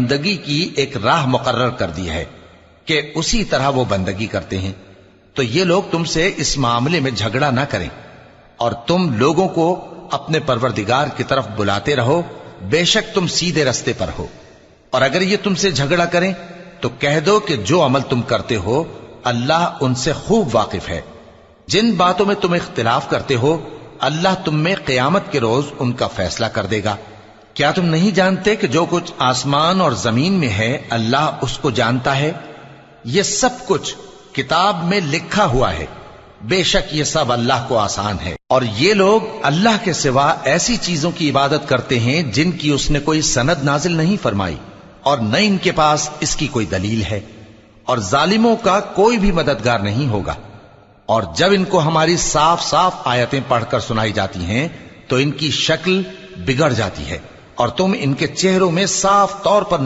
بندگی کی ایک راہ مقرر کر دی ہے کہ اسی طرح وہ بندگی کرتے ہیں، تو یہ لوگ تم سے اس معاملے میں جھگڑا نہ کریں، اور تم لوگوں کو اپنے پروردگار کی طرف بلاتے رہو، بے شک تم سیدھے رستے پر ہو۔ اور اگر یہ تم سے جھگڑا کریں تو کہہ دو کہ جو عمل تم کرتے ہو اللہ ان سے خوب واقف ہے۔ جن باتوں میں تم اختلاف کرتے ہو اللہ تم میں قیامت کے روز ان کا فیصلہ کر دے گا۔ کیا تم نہیں جانتے کہ جو کچھ آسمان اور زمین میں ہے اللہ اس کو جانتا ہے؟ یہ سب کچھ کتاب میں لکھا ہوا ہے، بے شک یہ سب اللہ کو آسان ہے۔ اور یہ لوگ اللہ کے سوا ایسی چیزوں کی عبادت کرتے ہیں جن کی اس نے کوئی سند نازل نہیں فرمائی، اور نہ ان کے پاس اس کی کوئی دلیل ہے، اور ظالموں کا کوئی بھی مددگار نہیں ہوگا۔ اور جب ان کو ہماری صاف صاف آیتیں پڑھ کر سنائی جاتی ہیں تو ان کی شکل بگڑ جاتی ہے، اور تم ان کے چہروں میں صاف طور پر